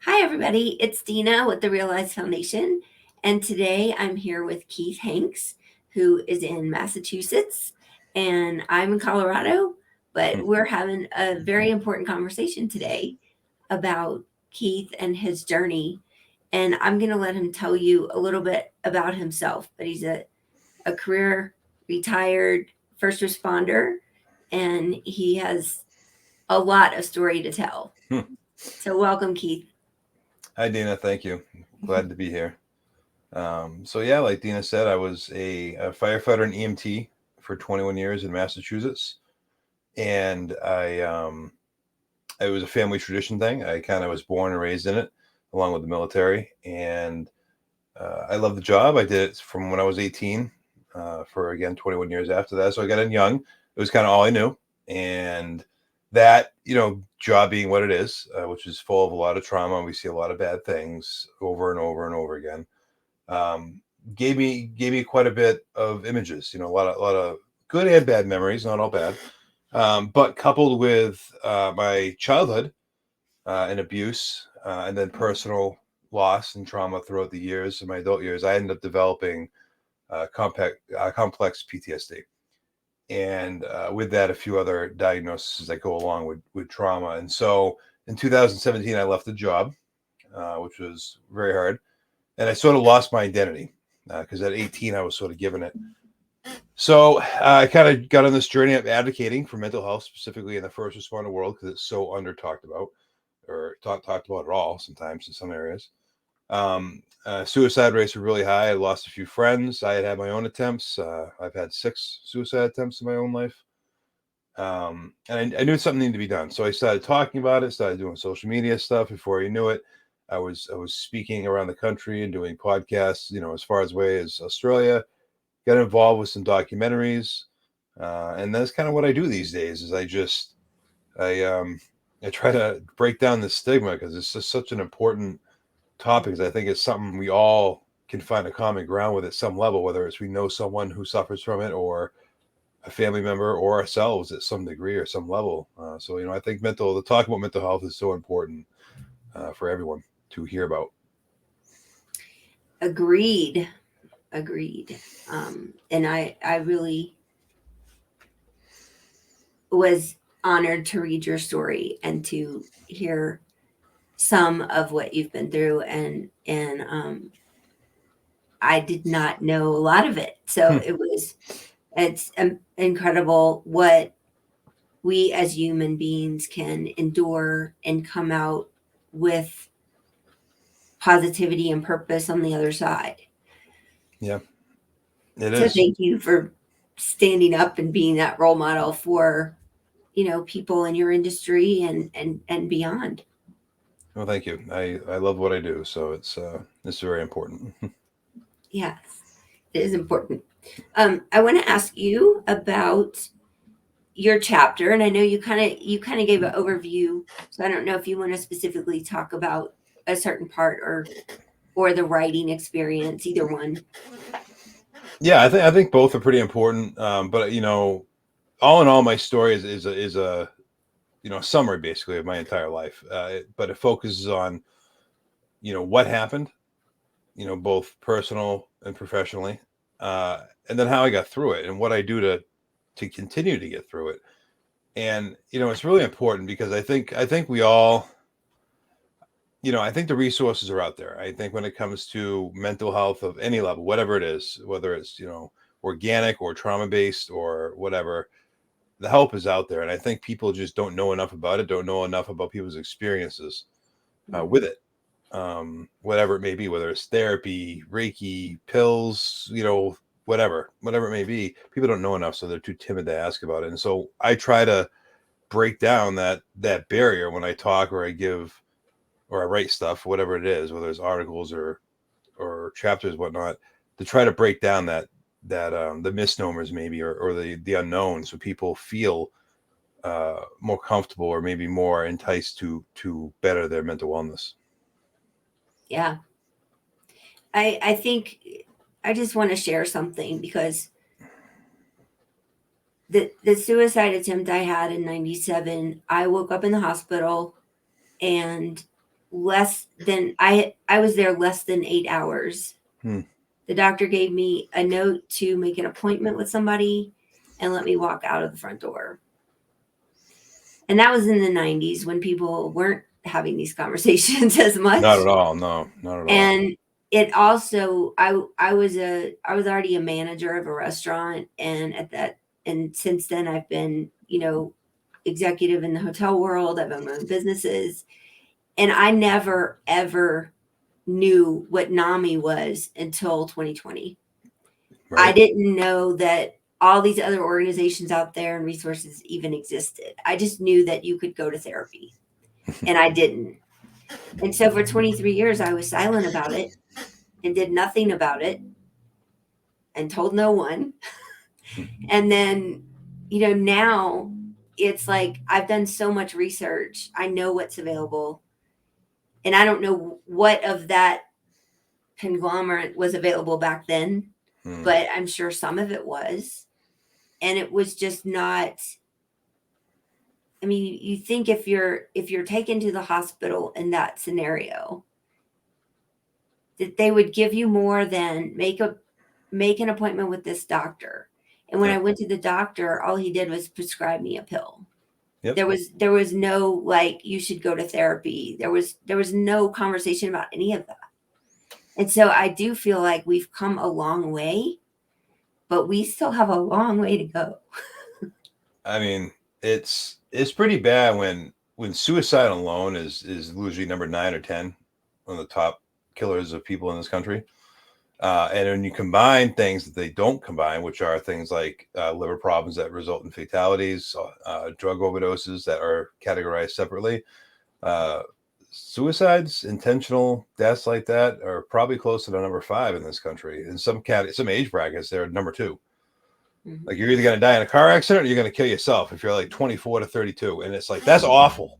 Hi, everybody. It's Dina with the Realize Foundation. And today I'm here with Keith Hanks, who is in Massachusetts, and I'm in Colorado. But we're having a very important conversation today about Keith and his journey. And I'm going to let him tell you a little bit about himself. But he's a career retired first responder, and he has a lot of story to tell. So, welcome, Keith. Hi, Dina. Thank you. Glad to be here. So like Dina said, I was a firefighter and EMT for 21 years in Massachusetts, and it was a family tradition thing. I kind of was born and raised in it, along with the military, and I love the job. I did it from when I was 18 for again 21 years after that. So I got in young. It was kind of all I knew, and that job being what it is, which is full of a lot of trauma. We see a lot of bad things over and over and over again. Um, gave me quite a bit of images. A lot of good and bad memories, not all bad. But coupled with my childhood and abuse, and then personal loss and trauma throughout the years in my adult years, I ended up developing complex PTSD. And with that, a few other diagnoses that go along with trauma. And so in 2017, I left the job, which was very hard. And I sort of lost my identity because at 18, I was sort of given it. So I kind of got on this journey of advocating for mental health, specifically in the first responder world, because it's so under talked about or talked about at all sometimes in some areas. Suicide rates were really high. I lost a few friends. I had my own attempts. I've had 6 suicide attempts in my own life. And I knew something needed to be done. So I started talking about it, started doing social media stuff. Before you knew it, I was speaking around the country and doing podcasts, as far as away as Australia. Got involved with some documentaries. And that's kind of what I do these days is I try to break down the stigma because it's just such an important topics. I think it's something we all can find a common ground with at some level, whether it's we know someone who suffers from it or a family member or ourselves at some degree or some level. So I think the talk about mental health is so important for everyone to hear about. Agreed. Agreed. And I really was honored to read your story and to hear some of what you've been through, and I did not know a lot of it. So it's incredible what we as human beings can endure and come out with positivity and purpose on the other side. Yeah, it So is. thank you for standing up and being that role model for people in your industry and beyond. Well, thank you. I love what I do, so it's very important. Yes, it is important. I want to ask you about your chapter, and I know you kind of gave an overview, so I don't know if you want to specifically talk about a certain part or the writing experience, either one. Yeah, I think both are pretty important. But all in all, my story is a summary basically of my entire life. But it focuses on what happened, both personal and professionally, and then how I got through it and what I do to continue to get through it. And it's really important because I think we all, I think the resources are out there. I think when it comes to mental health of any level, whatever it is, whether it's organic or trauma based or whatever, the help is out there. And I think people just don't know enough about it, don't know enough about people's experiences with it, whatever it may be, whether it's therapy, Reiki, pills, whatever it may be. People don't know enough, so they're too timid to ask about it. And so I try to break down that barrier when I talk or I give or I write stuff, whatever it is, whether it's articles or chapters, whatnot, to try to break down that the misnomers maybe or the unknown, so people feel more comfortable or maybe more enticed to better their mental wellness. Yeah, I think I just want to share something because the suicide attempt I had in '97, I woke up in the hospital and I was there less than 8 hours. The doctor gave me a note to make an appointment with somebody and let me walk out of the front door. And that was in the 90s when people weren't having these conversations as much. Not at all. No, not at all. And it also, I was already a manager of a restaurant, and since then I've been, executive in the hotel world. I've owned my own businesses, and I never ever knew what NAMI was until 2020. Right. I didn't know that all these other organizations out there and resources even existed. I just knew that you could go to therapy, and I didn't. And so for 23 years, I was silent about it and did nothing about it and told no one. And then, now it's like I've done so much research. I know what's available. And I don't know what of that conglomerate was available back then, but I'm sure some of it was. And it was just not. I mean, you think if you're taken to the hospital in that scenario, that they would give you more than make an appointment with this doctor. And when I went to the doctor, all he did was prescribe me a pill. Yep. There was no like you should go to therapy. There was no conversation about any of that. And so I do feel like we've come a long way, but we still have a long way to go. I mean, it's pretty bad when suicide alone is usually number 9 or 10 on the top killers of people in this country. And when you combine things that they don't combine, which are things like liver problems that result in fatalities, drug overdoses that are categorized separately, suicides, intentional deaths like that are probably close to the number 5 in this country. In some age brackets, they're number 2. Mm-hmm. Like you're either going to die in a car accident or you're going to kill yourself if you're like 24 to 32. And it's like, that's awful.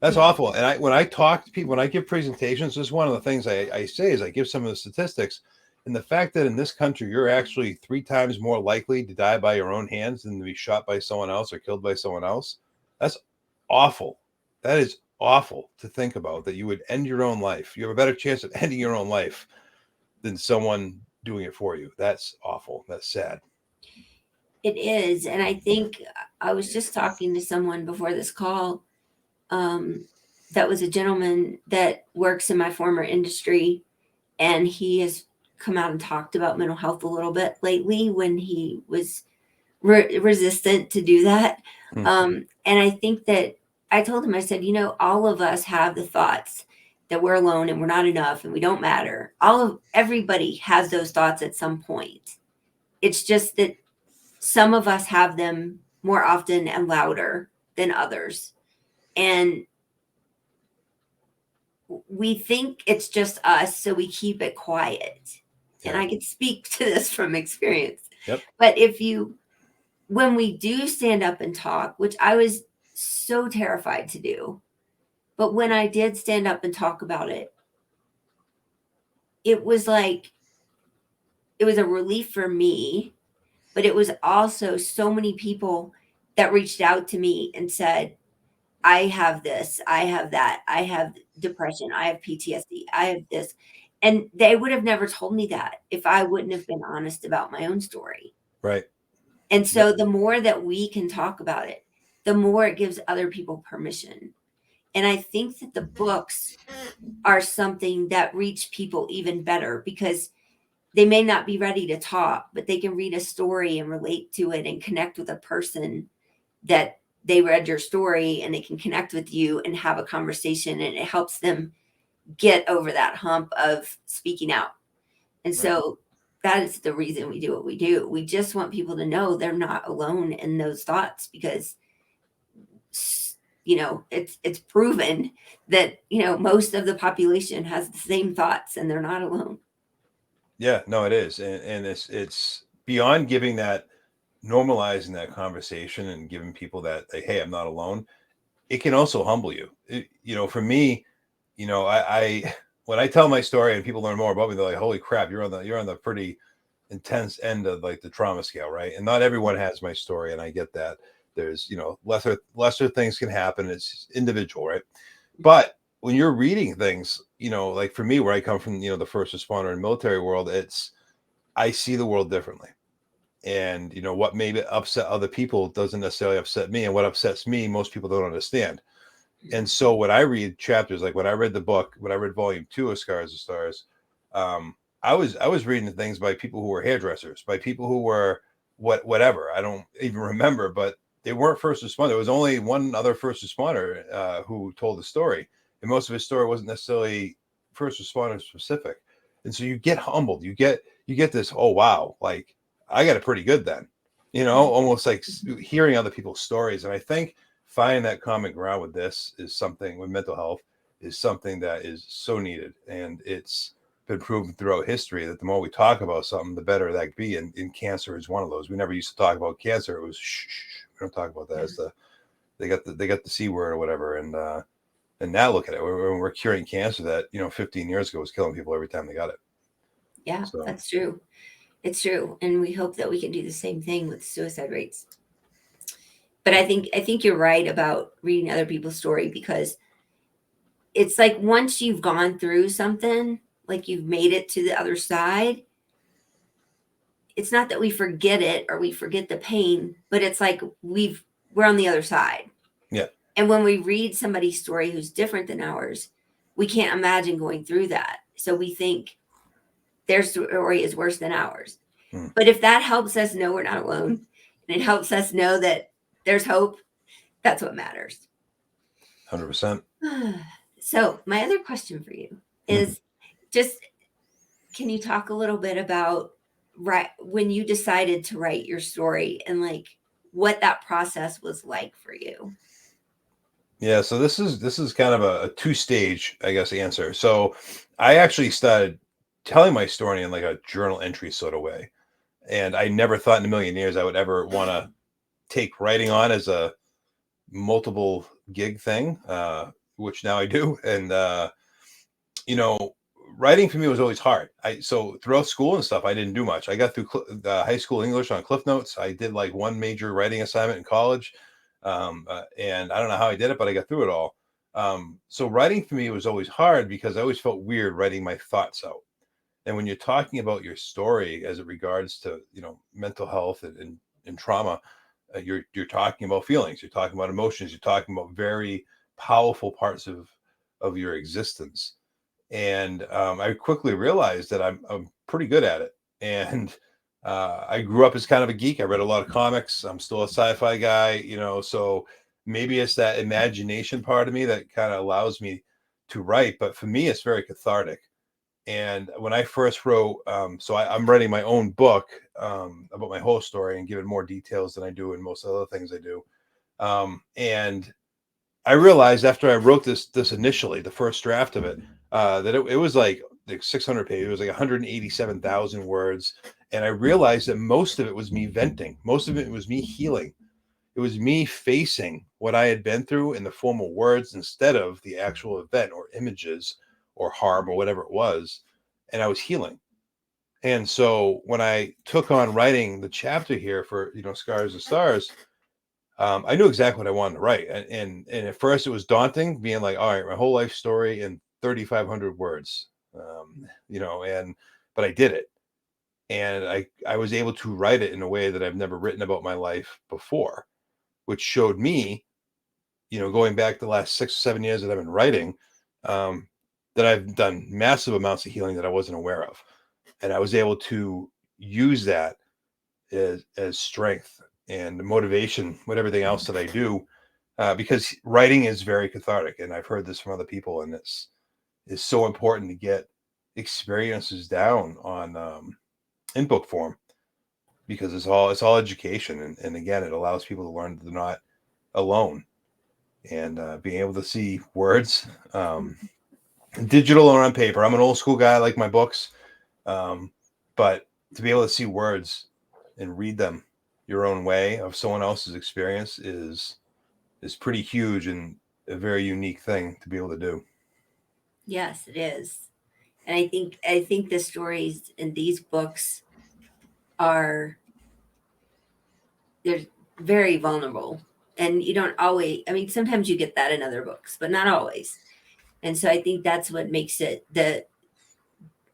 That's awful. And when I talk to people, when I give presentations, this is one of the things I say is I give some of the statistics. And the fact that in this country, you're actually 3 times more likely to die by your own hands than to be shot by someone else or killed by someone else. That's awful. That is awful to think about, that you would end your own life. You have a better chance of ending your own life than someone doing it for you. That's awful. That's sad. It is. And I think I was just talking to someone before this call. That was a gentleman that works in my former industry, and he has come out and talked about mental health a little bit lately when he was resistant to do that. And I think that I told him, I said, all of us have the thoughts that we're alone and we're not enough and we don't matter. Everybody has those thoughts at some point. It's just that some of us have them more often and louder than others. And we think it's just us, so we keep it quiet. Yeah. And I can speak to this from experience. Yep. But when we do stand up and talk, which I was so terrified to do, but when I did stand up and talk about it, it was a relief for me, but it was also so many people that reached out to me and said, I have this, I have that, I have depression, I have PTSD, I have this. And they would have never told me that if I wouldn't have been honest about my own story. Right. And so the more that we can talk about it, the more it gives other people permission. And I think that the books are something that reach people even better because they may not be ready to talk, but they can read a story and relate to it and connect with a person that they read your story, and they can connect with you and have a conversation, and it helps them get over that hump of speaking out. And so that is the reason we do what we do. We just want people to know they're not alone in those thoughts because, it's proven that, most of the population has the same thoughts and they're not alone. Yeah, no, it is. And it's beyond giving that, normalizing that conversation and giving people that, hey, I'm not alone. It can also humble you. For me, I when I tell my story and people learn more about me, they're like, holy crap, you're on the pretty intense end of like the trauma scale, right? And not everyone has my story, and I get that. There's lesser things can happen. It's individual, right? But when you're reading things, like for me, where I come from, the first responder and military world, I see the world differently. And what maybe upset other people doesn't necessarily upset me, and what upsets me, most people don't understand. And so when I read chapters, like when I read the book, when I read volume 2 of Scars of Stars, I was reading things by people who were hairdressers, by people who were whatever. I don't even remember, but they weren't first responder. There was only one other first responder who told the story, and most of his story wasn't necessarily first responder specific. And so you get humbled. You get this. Oh wow, like I got it pretty good then. Almost like hearing other people's stories. And I think finding that common ground with this is something with mental health is something that is so needed, and it's been proven throughout history that the more we talk about something, the better that could be. And cancer is one of those. We never used to talk about cancer. It was shh, shh, we don't talk about that. As they got the C word or whatever. And now look at it. We're curing cancer that 15 years ago was killing people every time they got it. Yeah, So that's true. It's true. And we hope that we can do the same thing with suicide rates. But I think you're right about reading other people's story, because it's like once you've gone through something, like you've made it to the other side, it's not that we forget it or we forget the pain, but it's like we're on the other side. yeah, And when we read somebody's story who's different than ours, we can't imagine going through that. So we think their story is worse than ours. mm, But if that helps us know we're not alone, and it helps us know that there's hope, that's what matters. 100%. So, my other question for you Mhm. is just, can you talk a little bit about when you decided to write your story, and like what that process was like for you? Yeah, so this is kind of a two-stage, I guess, answer. So I actually started telling my story in like a journal entry sort of way. And I never thought in a million years I would ever want to take writing on as a multiple gig thing, which now I do. And you know, writing for me was always hard. So throughout school and stuff, I didn't do much. I got through the high school English on Cliff Notes. I did like one major writing assignment in college, and I don't know how I did it, but I got through it all. So writing for me was always hard because I always felt weird writing my thoughts out. And when you're talking about your story as it regards to mental health and trauma, you're talking about feelings, you're talking about emotions, you're talking about very powerful parts of your existence. And I quickly realized that I'm pretty good at it. And I grew up as kind of a geek. I read a lot of comics. I'm still a sci-fi guy, so maybe it's that imagination part of me that kind of allows me to write. But for me, it's very cathartic. And when I first wrote, so I'm writing my own book about my whole story and giving more details than I do in most other things I do. And I realized after I wrote this initially, the first draft of it, that it was like 600 pages. It was like 187,000 words, and I realized that most of it was me venting. Most of it was me healing. It was me facing what I had been through in the form of words instead of the actual event or images or harm or whatever it was, and I was healing. And so when I took on writing the chapter here for Scars of Stars, I knew exactly what I wanted to write, and at first it was daunting, being like, all right, my whole life story in 3,500 words, and but I did it, and I was able to write it in a way that I've never written about my life before, which showed me, going back the last 6 or 7 years that I've been writing, um, that I've done massive amounts of healing that I wasn't aware of, and I was able to use that as strength and motivation with everything else that I do, because writing is very cathartic, and I've heard this from other people, and it's is so important to get experiences down on in book form because it's all education, and again, it allows people to learn that they're not alone, and being able to see words, digital or on paper. I'm an old school guy. I like my books, um, but to be able to see words and read them your own way of someone else's experience is pretty huge and a very unique thing to be able to do. Yes, it is. And I think the stories in these books are, they're very vulnerable. And you don't always, I mean, sometimes you get that in other books, but not always. And so I think that's what makes it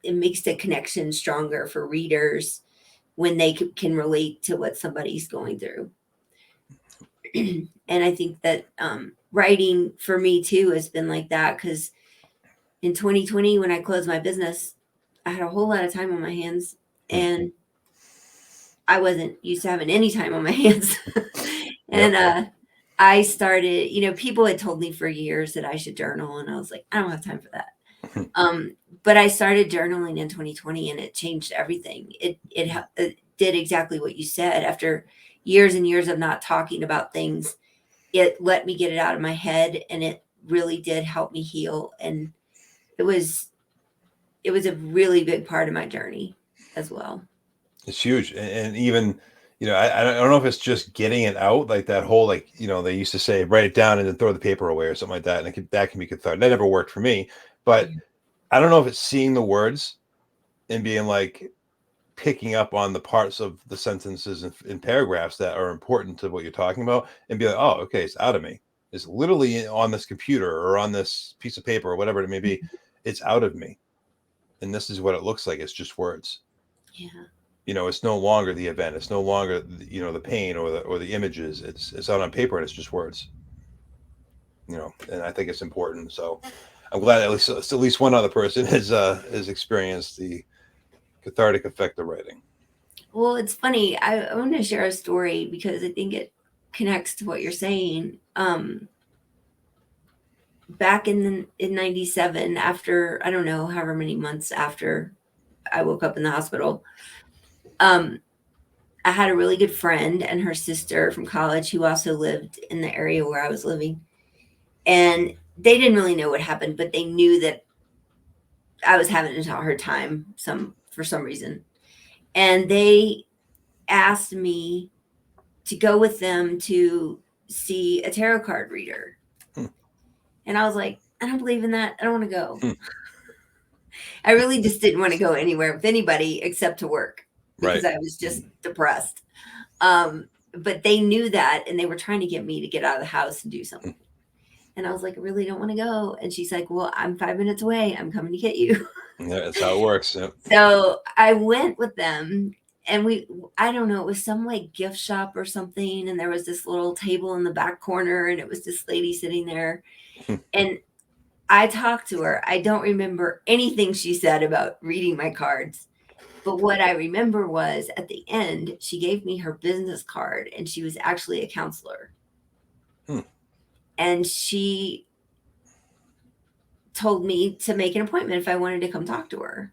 makes the connection stronger for readers when they can relate to what somebody's going through. And I think that writing for me too has been like that, because in 2020, when I closed my business, I had a whole lot of time on my hands, and I wasn't used to having any time on my hands. And I started, people had told me for years that I should journal, and I was like, I don't have time for that. But I started journaling in 2020, and it changed everything. It did exactly what you said. After years and years of not talking about things, it let me get it out of my head, and it really did help me heal. And it was a really big part of my journey as well. It's huge. And even, I don't know if it's just getting it out, like that whole, like, they used to say, write it down and then throw the paper away or something like that. And that can be cathartic. That never worked for me, but I don't know if it's seeing the words and being like, picking up on the parts of the sentences in paragraphs that are important to what you're talking about, and be like, oh, okay, it's out of me. It's literally on this computer or on this piece of paper or whatever it may be. It's out of me. And this is what it looks like. It's just words. Yeah. It's no longer the event. It's no longer, the pain or the images. It's out on paper, and it's just words. And I think it's important. So I'm glad at least one other person has experienced the cathartic effect of writing. Well, it's funny. I want to share a story because I think it connects to what you're saying. Back in 97, after, I don't know, however many months after I woke up in the hospital, I had a really good friend and her sister from college who also lived in the area where I was living. And they didn't really know what happened, but they knew that I was having a hard time for some reason. And they asked me to go with them to see a tarot card reader. And I was like, I don't believe in that. I don't want to go. I really just didn't want to go anywhere with anybody except to work, because I was just depressed. But they knew that, and they were trying to get me to get out of the house and do something. And I was like, I really don't want to go. And she's like, well, I'm 5 minutes away. I'm coming to get you. Yeah, that's how it works. Yep. So I went with them, and I don't know, it was some like gift shop or something. And there was this little table in the back corner, and it was this lady sitting there. And I talked to her. I don't remember anything she said about reading my cards. But what I remember was at the end, she gave me her business card, and she was actually a counselor. And she told me to make an appointment if I wanted to come talk to her.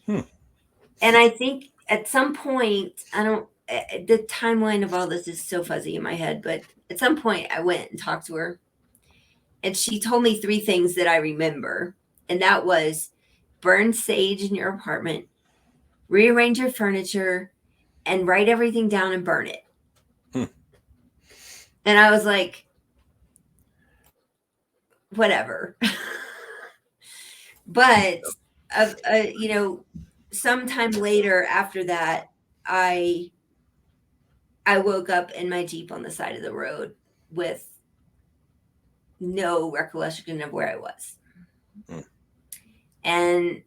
And I think at some point, the timeline of all this is so fuzzy in my head, but at some point I went and talked to her, and she told me 3 things that I remember. And that was burn sage in your apartment, rearrange your furniture, and write everything down and burn it. And I was like, whatever. But, sometime later after that, I woke up in my Jeep on the side of the road with no recollection of where I was. And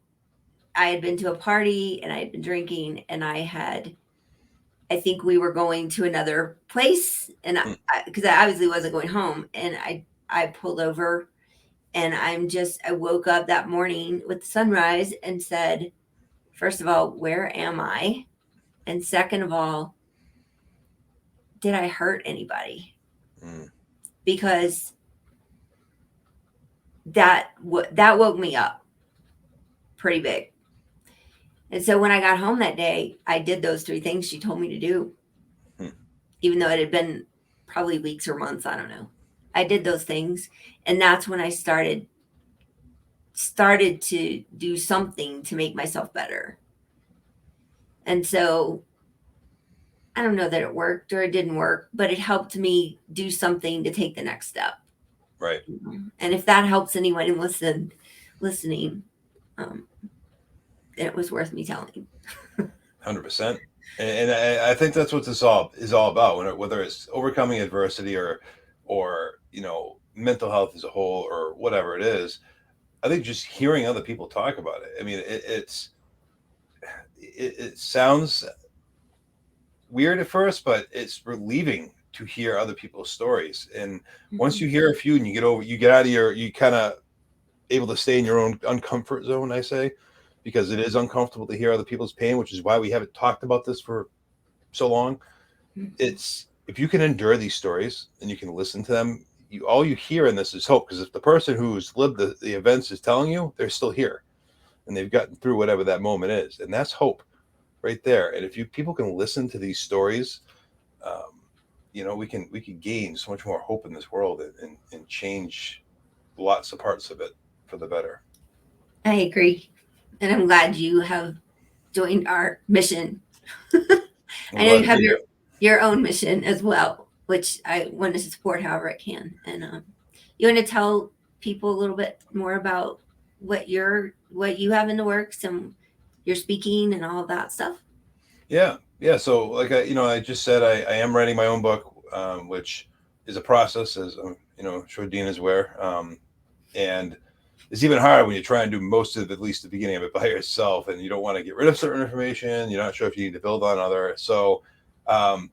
I had been to a party, and I had been drinking, and I think we were going to another place, and because I obviously wasn't going home, and I pulled over, and I woke up that morning with the sunrise and said, first of all, where am I? And second of all, did I hurt anybody? Because that woke me up pretty big. And so when I got home that day, I did those 3 things she told me to do. Even though it had been probably weeks or months, I don't know. I did those things, and that's when I started to do something to make myself better. And so I don't know that it worked or it didn't work, but it helped me do something to take the next step. Right. And if that helps anyone listening, it was worth me telling. 100%. And I think that's what this is all about. Whether it's overcoming adversity or mental health as a whole or whatever it is, I think just hearing other people talk about it. I mean, it sounds weird at first, but it's relieving to hear other people's stories. And once you hear a few and you get out of you kind of able to stay in your own uncomfort zone, I say, because it is uncomfortable to hear other people's pain, which is why we haven't talked about this for so long. It's if you can endure these stories and you can listen to them, all you hear in this is hope. Because if the person who's lived the events is telling you, they're still here and they've gotten through whatever that moment is, and that's hope right there. And if people can listen to these stories, we can gain so much more hope in this world and change lots of parts of it for the better. I agree. And I'm glad you have joined our mission. I know you have your own mission as well, which I want to support however I can. And you want to tell people a little bit more about what you have in the works and your speaking and all of that stuff? Yeah. So like I just said, I am writing my own book, which is a process, as sure Dean is aware. And it's even hard when you try and do most of, at least the beginning of it, by yourself, and you don't want to get rid of certain information. You're not sure if you need to build on other. So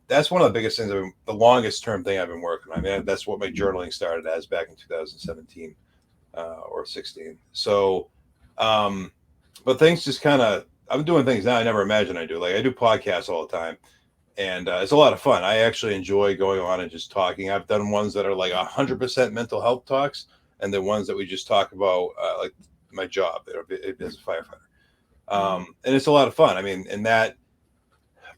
that's one of the biggest things. The longest term thing I've been working on. I mean, that's what my journaling started as back in 2017 or 16. So, but things just kind of, I'm doing things now I never imagined I do. Like I do podcasts all the time, and it's a lot of fun. I actually enjoy going on and just talking. I've done ones that are like 100% mental health talks, and the ones that we just talk about, like my job as a firefighter. And it's a lot of fun. I mean, and that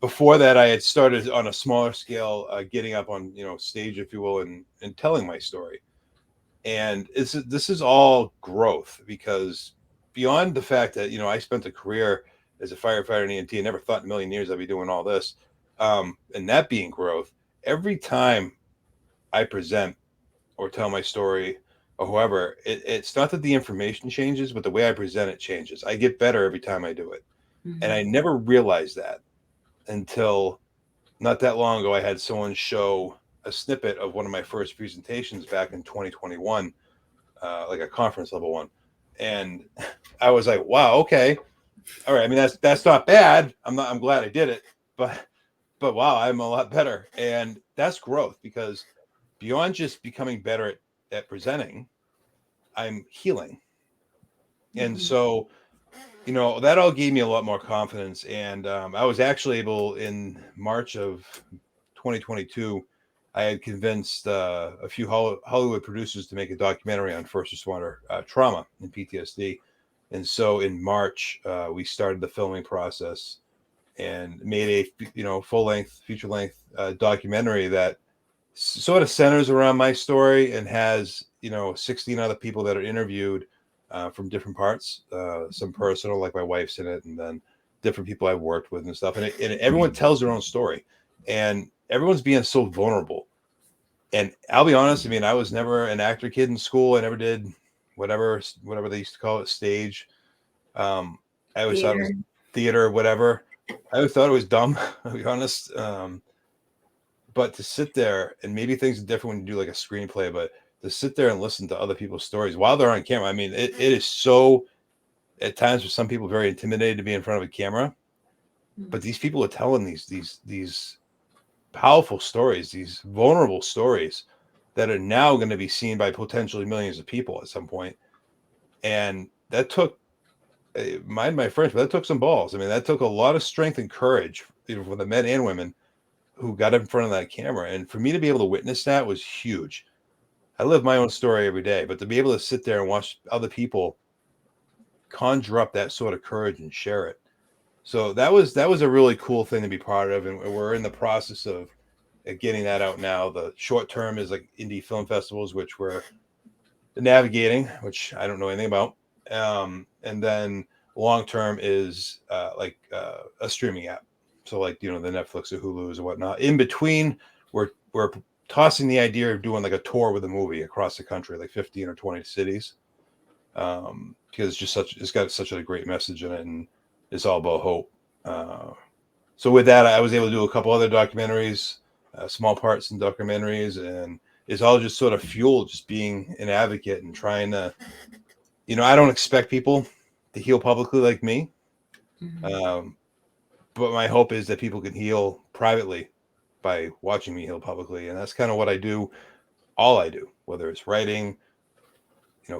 before that, I had started on a smaller scale, getting up on stage, if you will, and telling my story. And this is all growth, because beyond the fact that I spent a career as a firefighter and EMT, I never thought in a million years I'd be doing all this, and that being growth. Every time I present or tell my story or whoever, it's not that the information changes, but the way I present it changes. I get better every time I do it. And I never realized that until not that long ago. I had someone show a snippet of one of my first presentations back in 2021, like a conference level one. And I was like, wow, okay. All right. I mean, that's not bad. I'm glad I did it, but wow, I'm a lot better. And that's growth, because beyond just becoming better at presenting, I'm healing. And so, that all gave me a lot more confidence. And I was actually able, in March of 2022, I had convinced a few Hollywood producers to make a documentary on first responder trauma and PTSD. And so in March, we started the filming process and made a full length, feature length documentary that sort of centers around my story and has 16 other people that are interviewed from different parts, some personal, like my wife's in it, and then different people I've worked with and stuff. And everyone tells their own story, and everyone's being so vulnerable. And I'll be honest, I mean, I was never an actor kid in school. I never did whatever they used to call it, stage. I always thought it was theater or whatever. I always thought it was dumb, I'll be honest. But to sit there, and maybe things are different when you do like a screenplay, but to sit there and listen to other people's stories while they're on camera, I mean, it is so, at times for some people, very intimidated to be in front of a camera. But these people are telling these powerful stories, these vulnerable stories that are now going to be seen by potentially millions of people at some point. And that took, mind my French, but that took some balls. I mean, that took a lot of strength and courage, for the men and women who got in front of that camera. And for me to be able to witness that was huge. I live my own story every day, but to be able to sit there and watch other people conjure up that sort of courage and share it. So that was a really cool thing to be part of. And we're in the process of getting that out now. The short term is like indie film festivals, which we're navigating, which I don't know anything about. And then long term is like a streaming app. So like, the Netflix or Hulu's or whatnot. In between, we're tossing the idea of doing like a tour with a movie across the country, like 15 or 20 cities. Because it's got such a great message in it, and it's all about hope. So with that, I was able to do a couple other documentaries, small parts in documentaries, and it's all just sort of fueled just being an advocate and trying to I don't expect people to heal publicly like me. Mhm. But my hope is that people can heal privately by watching me heal publicly. And that's kind of what I do. All I do, whether it's writing,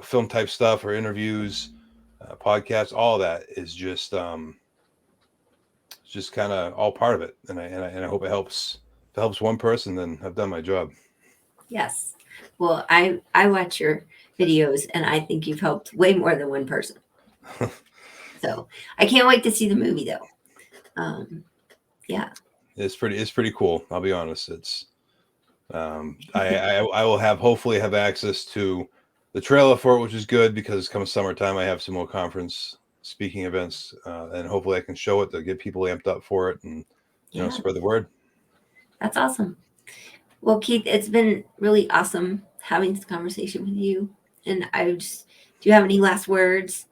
film type stuff or interviews, podcasts, all that is just kind of all part of it. And I hope it helps. If it helps one person, then I've done my job. Yes. Well, I watch your videos and I think you've helped way more than one person. So I can't wait to see the movie though. Yeah. It's pretty cool. I'll be honest. It's I will hopefully have access to the trailer for it, which is good because come summertime I have some more conference speaking events, and hopefully I can show it to get people amped up for it and Yeah. spread the word. That's awesome. Well, Keith, it's been really awesome having this conversation with you. And do you have any last words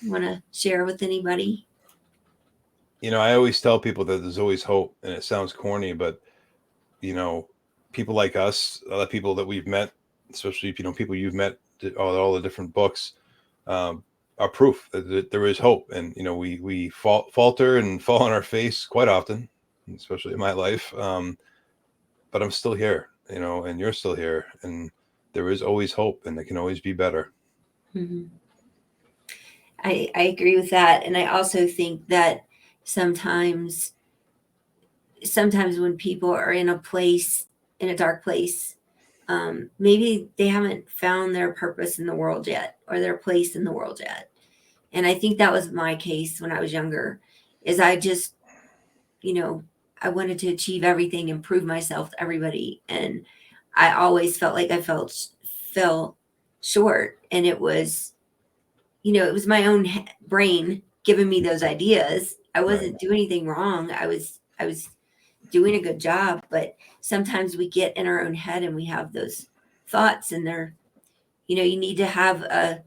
you want to share with anybody? I always tell people that there's always hope, and it sounds corny, but people like us, other people that we've met, especially people you've met, all the different books, um, are proof that there is hope. And we falter and fall on our face quite often, especially in my life. But I'm still here, and you're still here, and there is always hope, and it can always be better. Mm-hmm. I agree with that. And I also think that sometimes when people are in a dark place, maybe they haven't found their purpose in the world yet or their place in the world yet. And I think that was my case when I was younger, is I just, I wanted to achieve everything and prove myself to everybody. And I always felt like I fell short. And it was, it was my own brain giving me those ideas. I Right. wasn't doing anything wrong. I was doing a good job, but sometimes we get in our own head and we have those thoughts, and you need to have a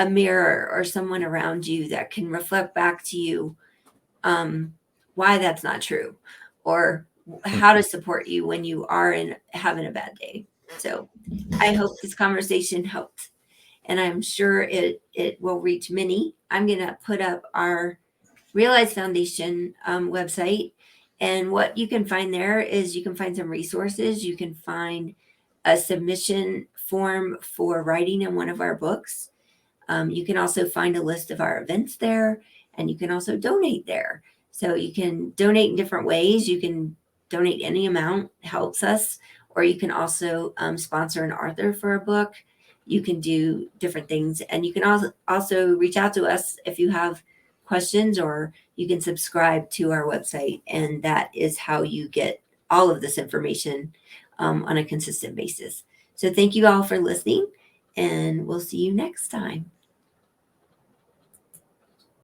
mirror or someone around you that can reflect back to you why that's not true, or how to support you when you are having a bad day. So I hope this conversation helped, and I'm sure it will reach many. I'm going to put up our Realize Foundation website. And what you can find there is you can find some resources. You can find a submission form for writing in one of our books. You can also find a list of our events there, and you can also donate there. So you can donate in different ways. You can donate any amount, helps us, or you can also sponsor an author for a book. You can do different things, and you can also reach out to us if you have questions, or you can subscribe to our website, and that is how you get all of this information on a consistent basis. So thank you all for listening, and we'll see you next time.